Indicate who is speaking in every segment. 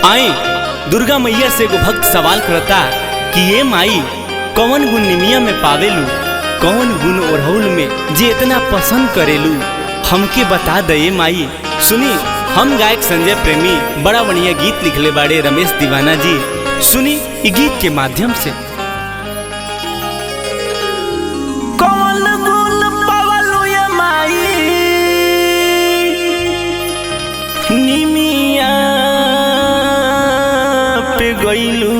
Speaker 1: आई दुर्गा मैया से एगो भक्त सवाल करता कि ये माई कौन गुण निमिया में पावेलू, कौन गुण ओढ़ौल में जे इतना पसंद करेलू, हमके बता दे माई। सुनी, हम गायक संजय प्रेमी बड़ा बढ़िया गीत लिखले बाड़े रमेश दीवाना जी। सुनी इस गीत के माध्यम से।
Speaker 2: कौन गुण पावलू ये माई निमिया पे गइलू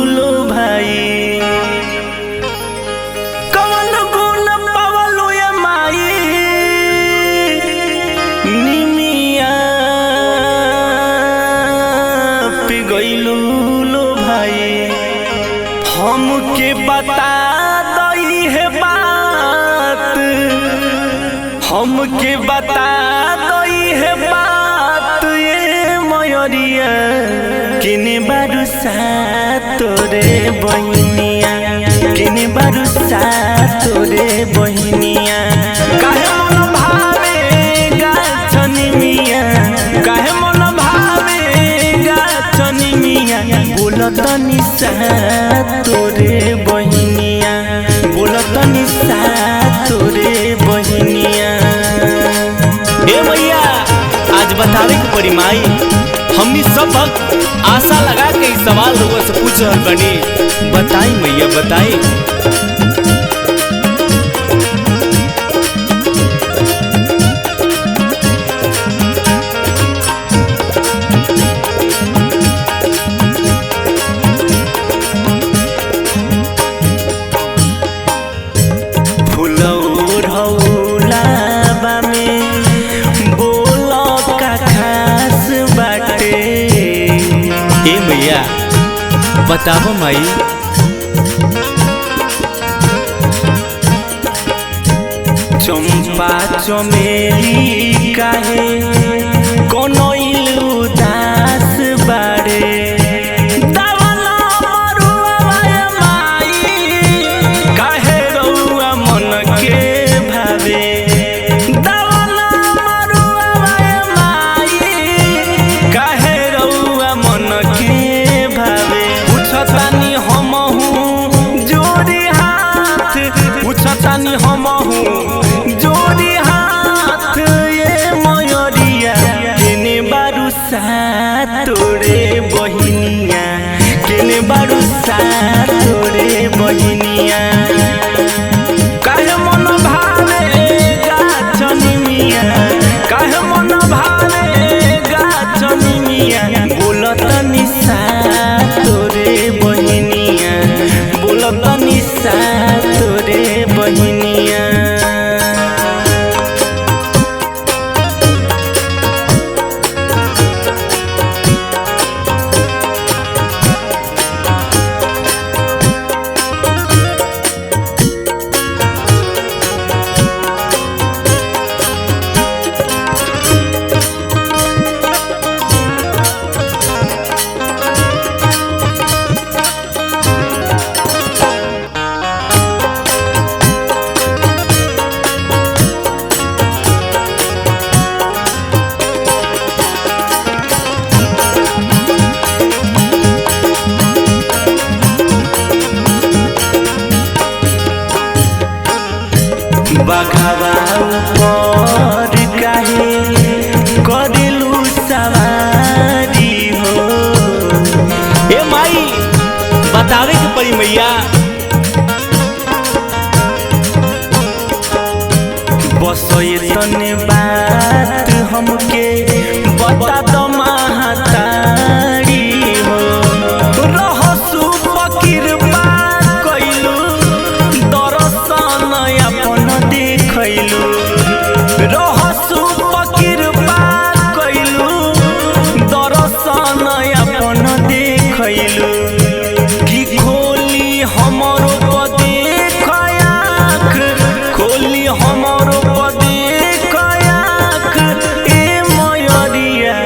Speaker 2: लो भाई। कौन गुण पावलू ये माई निमिया पे गइलू लो भाई। हमके बता दई है बात, हमके बता दई है बात ये मयरिया किने बारुसा तोरे बहिनिया, किने बारुसा तोरे बहिनिया। काहे मन भावे गाछनी मिया, काहे मन भावे गाछनी मिया। बोलत निशा तोरे बहिनिया, बोलत निशा तोरे बहिनिया।
Speaker 1: हे मैया आज बतावे के पड़ी माई, हमनी सब भक्त आशा लगा के इस सवाल लोगों से पूछ रहल बनी। बताई मैया बताई। बताओ माई।
Speaker 2: चंपा चमेली काहे कोनो उदास बारे। दावला मरुआ माई काहे रउआ मन के भावे। दावला मरुआ माई काहे रउआ मन के भावे। पूछतानी हमहू जोड़ी हाथ, पूछतानी हमहू जोड़ी हाथ ये मयरिया केने बारुसा तोरे बहिनिया, केने बारुसा तोरे बहिनिया। काहे मन भावे गाछनी मिया, काहे मन भावे गाछनी मिया। बोलत निशा तोरे बहिनिया, बोलत निशा तोरे बहिनिया। बघवा ऊपर काहे करेलू सवारी हो।
Speaker 1: ए माई बतावे के पड़ी मैया।
Speaker 2: बस तने बात हमके बता दो महतारी हो। रहसु फकीर बात कइलू, दर्शन अपन देखैलू। रहसु फकीर बात कइलू, दर्शन अपन देखैलू। कि खोली हमरो पदे खयाख, खोली हमरो पदे खयाख ए मयरिया।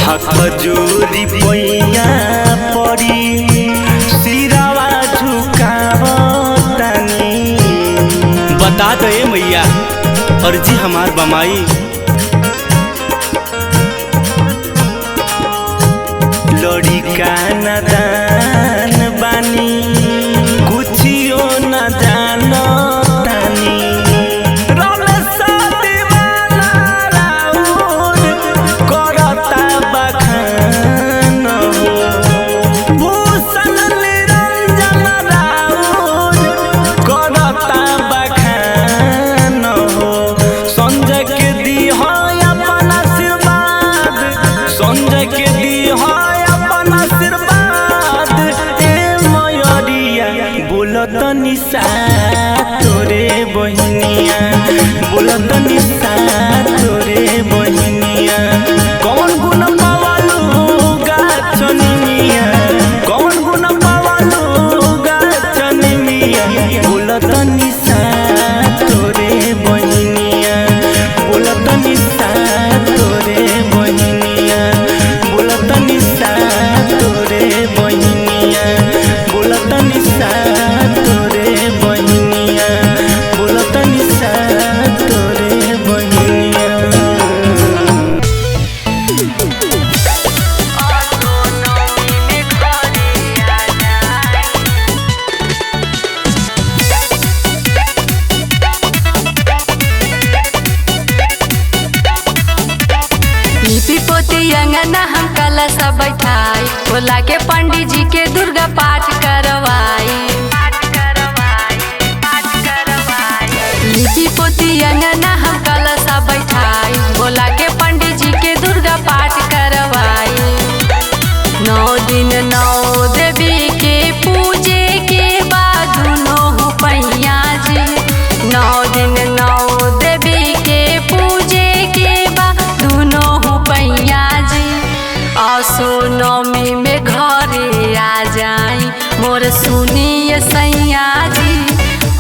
Speaker 2: हाथ जोड़ी पैया पड़ी सिरावा झुकावतानी।
Speaker 1: बता दे मैया अर्जी हमार बमाई।
Speaker 2: लड़िका नादान बानी कुछियो न जानतानी। रमेशा दीवाना राउर करता बखान हो। भूषण निरंजन राउर करता बखान हो। संजय के दी हो अपन आशीर्वाद, संजय के दी हो आशीर्वाद। ए मयरिया बोलत निशा तोरे बहिनिया, बोलत निशा तोरे बहिनिया। कौन गुण पावलू गाछनी मिया, कौन गुण पावलू गाछनी मिया। बोलत निशा तोरे बहिनिया, बोलत निशा तोरे बहिनिया, बोलत निशा तोरे बहिनिया, बोलत निशा तोरे बहिनिया, बोलत निशा तोरे बहिनिया।
Speaker 3: लिपि पोती अंगना हम कलश बैठाई, भोला के पंडित जी के दुर्गा पाठ करवाई। लिपि पोती अंगना हम कलश बैठाई, भोला के पंडित जी के दुर्गा पाठ करवाई। 9 दिन 9 देवी के पूजे के बाद दुनों पैया जी। 9 दिन 9 देवी के पूजे के बाद दुनों पैया जी। आसो नवमी में घरे आ जाई मोर सुनिए सैया जी।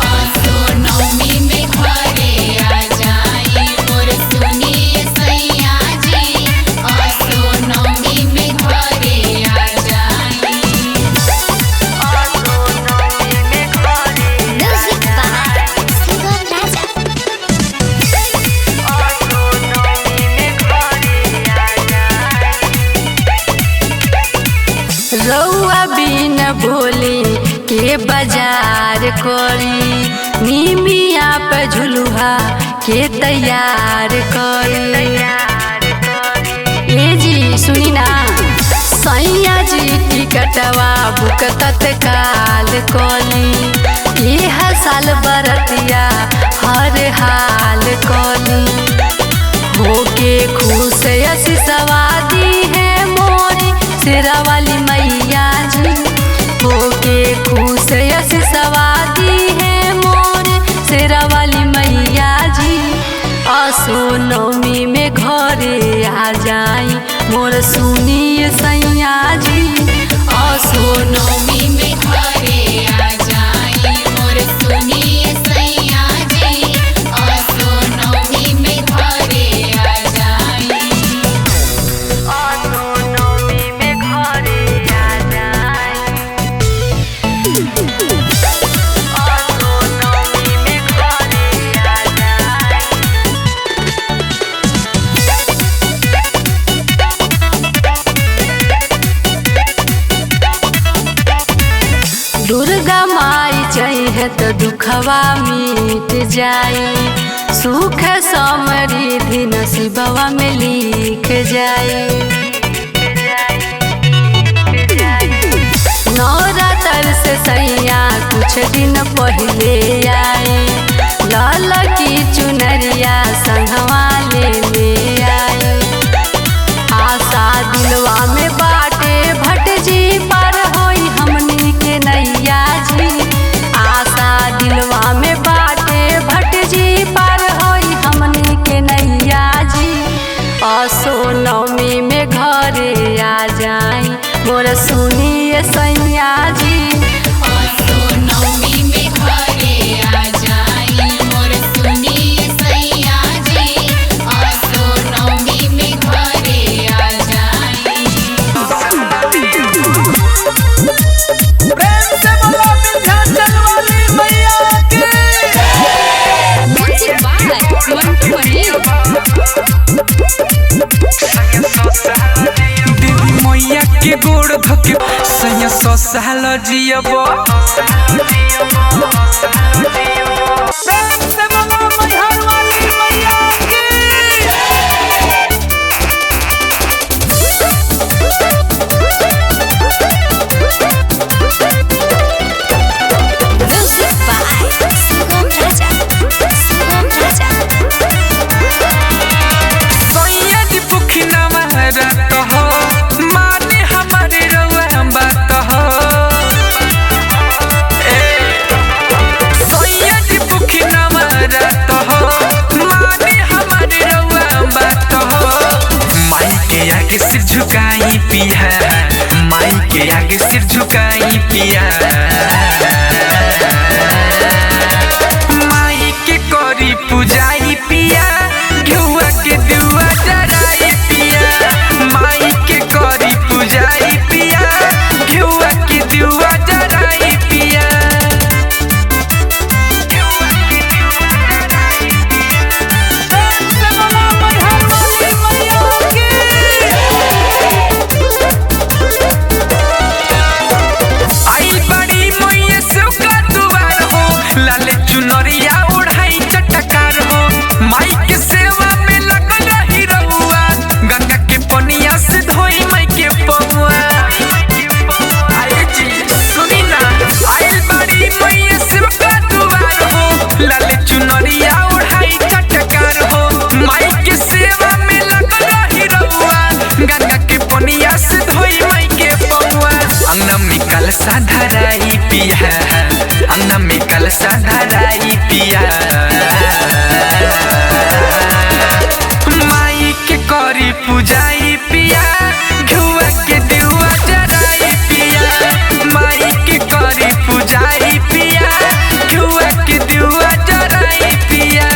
Speaker 4: आसो नवमी में घरे आ जाई मोर सुनिए सैया जी। आसो नवमी में घरे आ जाई।
Speaker 3: आसो नवमी में घरे
Speaker 4: म्यूजिक बाय सुगम राजा।
Speaker 3: आसो नवमी में घरे आ जाई। रउआ बिन भोली के बाजार करी, निमिया पे झुलुहा के तैयार करी। ए जी सुनी ना, सैया जी टिकटवा बुक तत्काल कली। यह साल बरतिया हर हाल कली। होके खुश आशीषवा दी है मोरी सिरा वाली मैया जी। होके खुश आशीषवा दी है मोरी सिरा वाली मैया जी। आसो नवमी में घरे आ जाई मोर सुनिए सैया जी।
Speaker 4: आसो नवमी में घरे आ जाई मोर सुनिए सैया जी। आसो नवमी में घरे आ जाई।
Speaker 3: आसो नवमी में घरे आ जाई। आसो नवमी में घरे आ जाई। दुर्गा माई चाहिए तो दुखवा मिट जाई। सुख समृद्धि नसीबवा में लिख जाई। नवरात्र से सैया कुछ दिन पहले आए। लाल की चुनरिया संगवा ले आए। आशा दिलवा में बाटे भट जी पर होई हमनी के नैया जी। आशा दिलवा में बाटे भट जी पर होई हमनी के नैया जी। आसो नवमी में घरे आ जाई मोर सुनिए सैया जी।
Speaker 4: आसो नवमी में घरे आ जाई मोर सुनिए सैया जी। आसो नवमी में घरे आ जाई।
Speaker 5: के गोड़ धके सैया 100 साल जियबो सिर झुकाई पिया माई के आगे सिर झुकाई पिया माई के करी पूजाई पिया घुआ के दुआ जराई पिया माई के करी पूजाई पिया घुआ के दुआ जराई पिया चुनरिया ओढ़ाई चटकार हो माई के सेवा में लगल रही रहुआ गंगा के पनिया से धोई माई के पहुआ आए जी सुनी ना आइल बाड़ी मैया सेवा दुआर हो लाले चुनरिया ओढ़ाई चटकार हो माई के सेवा में लगल रही रहुआ गंगा के पनिया से धोई माई के पहुआ अंगना में कलसा धराई पिया अंगना में कलसा धराई पिया माई के करी पूजाई पिया घुआ के दुआ जराई पिया माई के करी पूजाई पिया घुआ के दुआ जराई पिया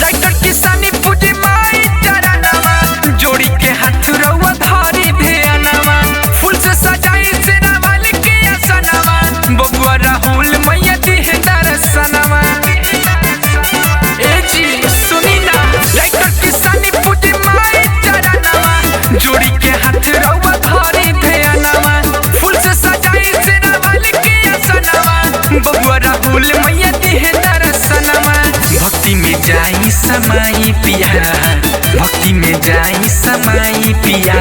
Speaker 5: राइटर किसानी पूजे माई चरणवा जोड़ी के हाथ रउआ धारी भेनवा फूल से सजाई सेना वाली के आसनवा बबुआ राहुल मैया दिहे दर्शनवा ए जी सुनी ना राइटर किसानी पूजे माई चरणवा जोड़ी के हाथ रउआ धारी भेनवा फूल से सजाई सेना वाली के आसनवा बबुआ राहुल मैया दिहे दर्शनवा भक्ति में जाई समाई पिया भक्ति में जाई समाई पिया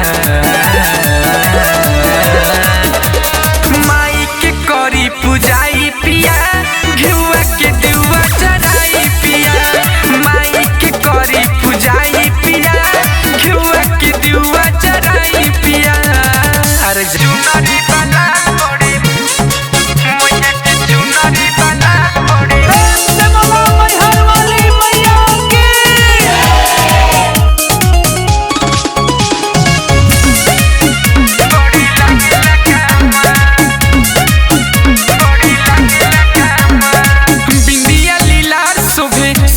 Speaker 5: माई के करी पूजाई पिया घुआ के दुआ चढ़ाई पिया माई के करी पूजाई पिया घुआ के दुआ चढ़ाई पिया अरे चुनरी बना पड़े मैया के चुनरी बना पड़े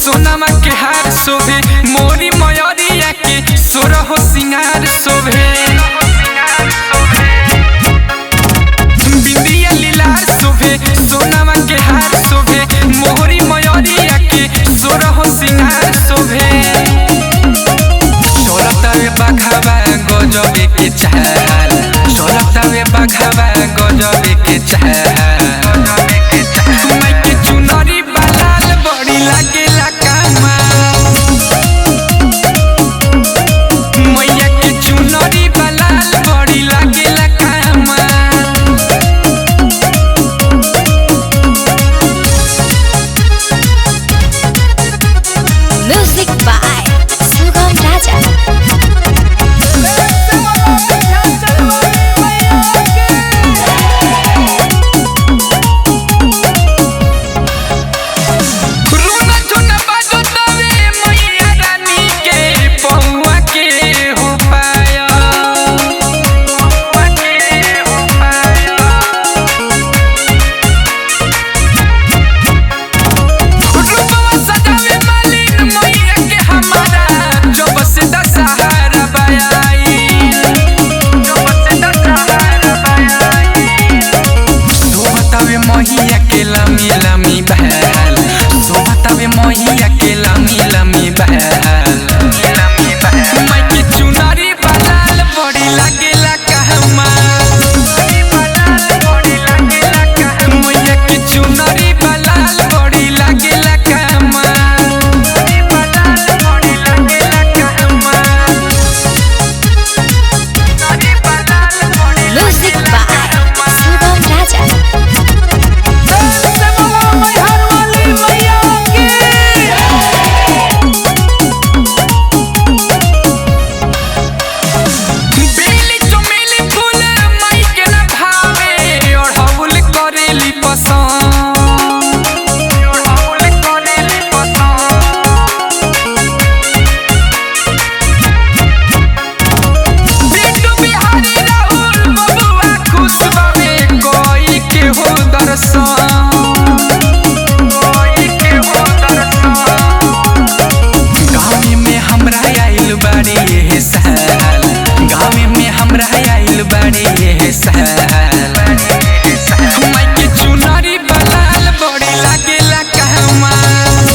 Speaker 5: सोनामा के हार शोभे मोरी मयरिया के सोरहो सिंगार शोभे बिंदिया लीलार शोभे सोनामा के हार शोभे मोरी मयरिया के सोरहो सिंगार शोभे सोलतावे बाघावा गजबे के चाल सोलतावे बाघावा गजबे के चाल माई के चुनरी बालाल बड़ी लागेला मैया के चुनरी बालाल बड़ी लागेला
Speaker 3: म्यूजिक बाय सुगम राजा।
Speaker 5: बड़ी ये साल माई के चुनरी बलाल बड़ी लागेला कहमाल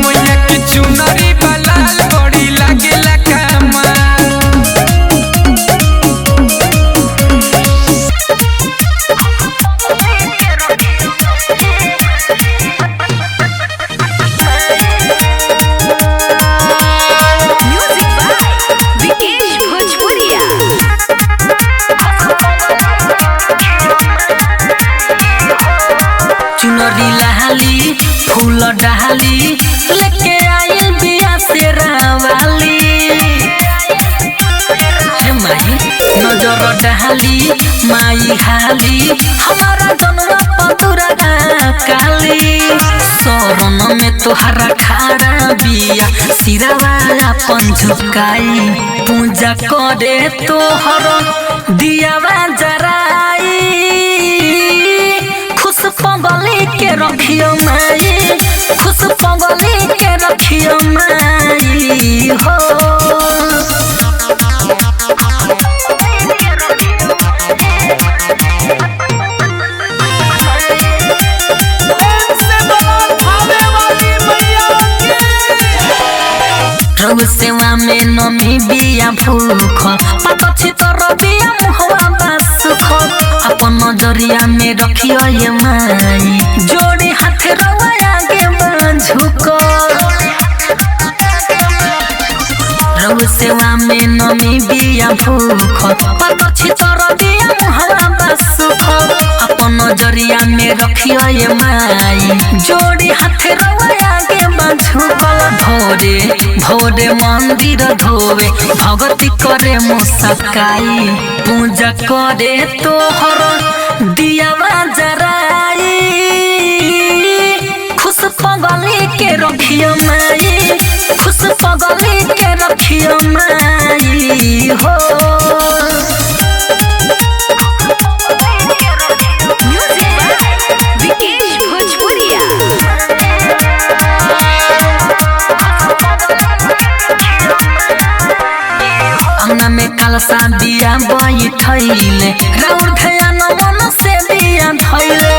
Speaker 5: मैया के चुनरी बलाल बड़ी लागेला कहमाल
Speaker 2: चुनरी लाली फूल डाली लेके आइल बिया से रावाली हे माई नजर डाली माई हाली हमारा जन्म पतुरा काली शरण में तोहरा खारा बिया सिरावा अपन झुकाई पूजा करे तोहर दियावा जराई खुश पगली के रखियो माई खुश पगली के रखियो माई हो रघु सेवा में नमी बिया भूख पकछि तोर बिया मुहवा बासुख अपन नजरिया में रखियो ये माई जोड़ी हाथ रवा आगे बांझुक रघु सेवा में नमी बिया भूख पकछि तोर बिया मुहवा बासुख अपन नजरिया में रखियो ये माई जोड़ी हाथ रवा आगे बांझुक भोरे भोरे मंदिर धोवे भगती करे मुस्काई पूजा करे तोहर दियावा जराई खुश पगली के रखियो माई खुश पगली के रखियो माई हो में कालसा दिया बैठैले राउर ध्यान मन से बिया धैले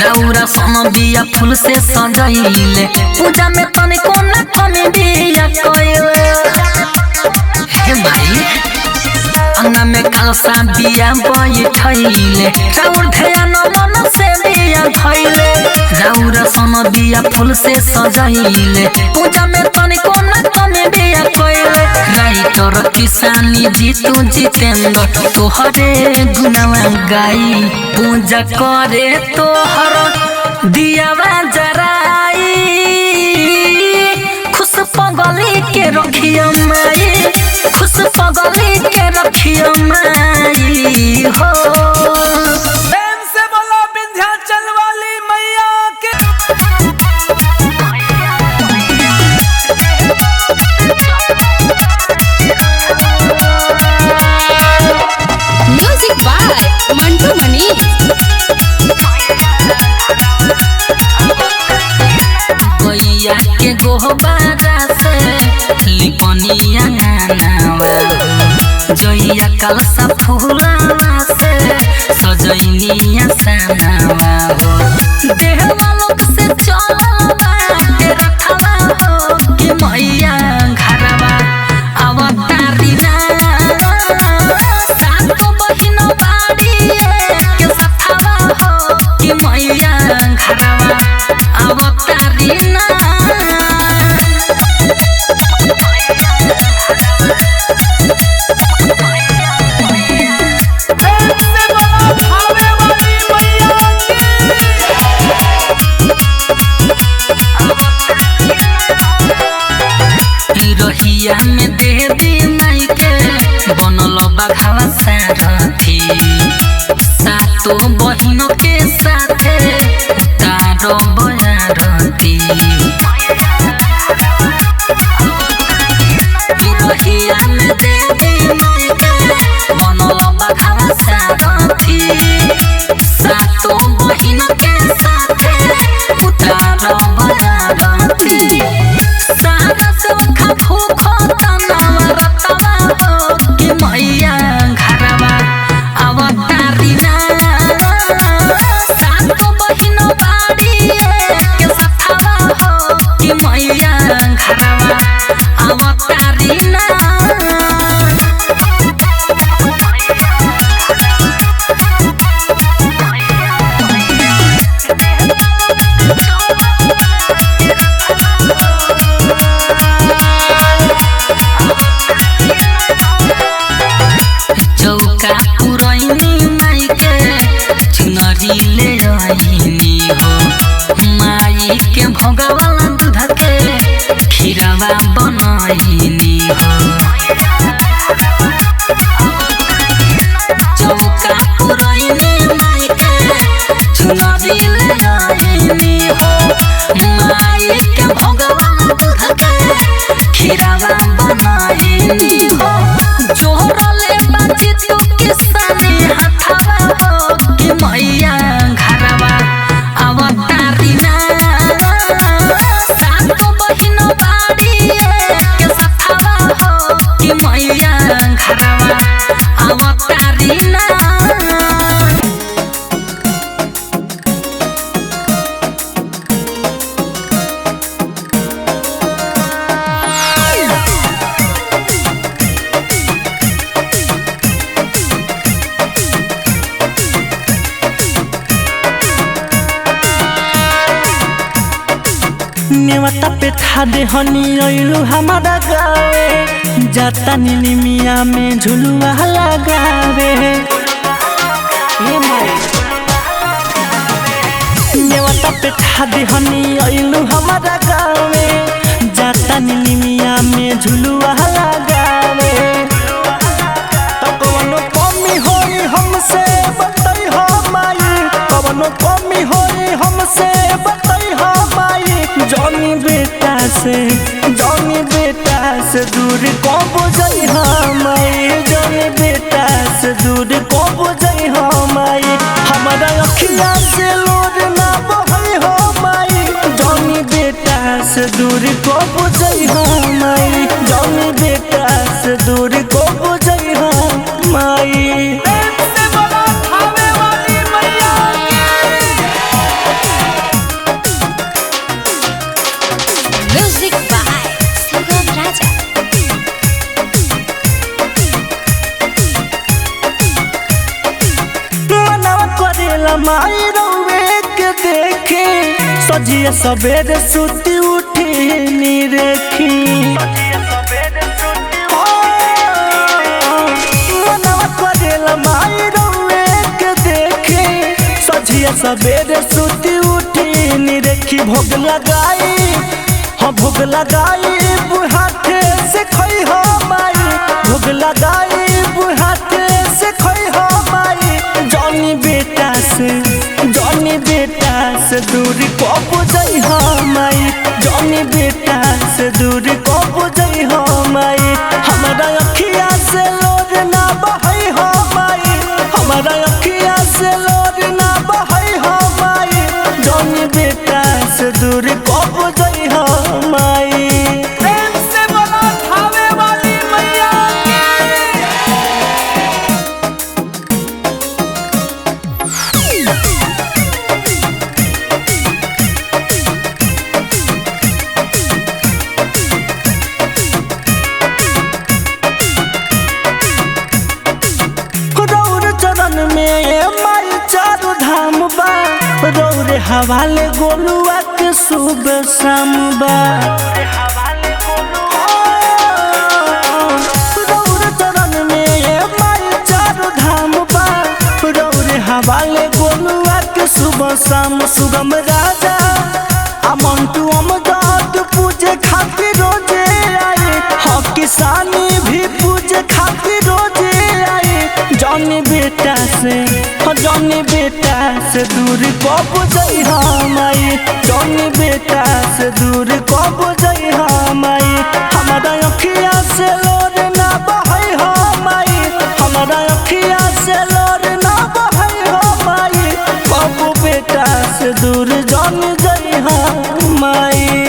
Speaker 2: राउरा सन बिया फूल से सजैले पूजा में तनिको न कमी बिया कइले हे माई अंगना में कालसा बिया बैठैले राउर ध्यान मन से बिया धैले राउरा सन बिया फूल से सजैले पूजा में तनिको न कमी बिया कइले राइटर किसानी जीतू जितेंद्र तोहरे गुनावा गाई पूजा करे तोहर दियावा जराई खुश पगली के रखियो माई खुश पगली के रखियो माई हो
Speaker 5: प्रेम से बोलो विंध्याचल वाली मैया के
Speaker 4: म्यूजिक बाय मंटू मनी
Speaker 2: गैया के गोहबारा से लिपनिया नावा जइया कलसा फूलावा से सजैनिया सनावा हो देह वालों से चलल बाटे रखवा हो कि मैया घरवा अवतारी ना सातो बहिन बाड़ी के सथवा हो कि मैया घरवा अवतारी ना रहिया में दे दी माई के बनल बाघावा सारथी सातो बहिनों के साथे उतारो बयारती रहिया में दे दी माई के बनल बाघावा सारथी सातो बहिनों के साथे उतारो बयारती सारा से खा भूखो तनावा रतवा हो कि बनैनी हो माई के भोगवाला दूध के खीरवा बनैनी हो चौका पुरैनी माई के चुनरी लैनी हो माई के भोगवाला दूध के खीरवा बनैनी हो जोरले बाजी तू किसने हथवा हो कि मैया घरवा अवतारी ना सातो बहिन बाड़ी के सथवा हो कि मैया घरवा अवतारी ना
Speaker 6: नेवता पे था दे हनी अइलू हमारा गावे जाता नीली मिया में झुलुआ लगावे नेवता पे था दे हनी अइलू हमारा गावे जाता नीली मिया में झुलुआ लगावे तो कवनो कमी होई हमसे बताई हो माई कवनो कमी होई हमसे बताई हो माई जानी बेटा से दूर को बुझई माई जानी बेटा से दूर को बुझई माई हमारा अखिया से लोर ना बहई हो माई जानी बेटा से दूर को बुझई माई जानी बेटा से दूर को बुझई माई
Speaker 4: म्यूजिक बाय सुगम राजा।
Speaker 6: मनवा करेला माई रउवे के देखे सजिया सवेरे सुती उठी नी रेखी मनवा करेला माई रउवे के देखे सजिया सवेरे सुती उठी नी रेखी भोग लगाई हाँ भोग लगाई बुहाते से खोई हो माई भोग लगाई बुहाते से खोई हो माई जानी बेटा से दूर को बुझई हो माई जानी बेटा से दूर को बुझई हो माई हमारा अखिया से लोर ना बहई हो माई हमारा अखिया से लोर ना बहई हो माई जानी बेटा से दूर को बुझई हो माई प्रेम से बोला थावे वाली मैया रौर चरण में माई चारू धाम बा रौर हवाले गोलुआ के सुबह शाम बा रौर चरण में माई चारू धाम बा रौर हवाले गोलुआ के सुबह शाम सुगम राजा अमन तू अमदाद पूजे खातिर रोजे आए हाँ किसानी भी पूजे खातिर रोजे आए जानी बेटा से दूर को बुझई माई जानी बेटा से दूर को बुझई माई हमारा अखिया से लोर ना बहई हो माई हमारा अखिया से लोर ना बहई हो माई बाबू बेटा से दूर जान जई माई।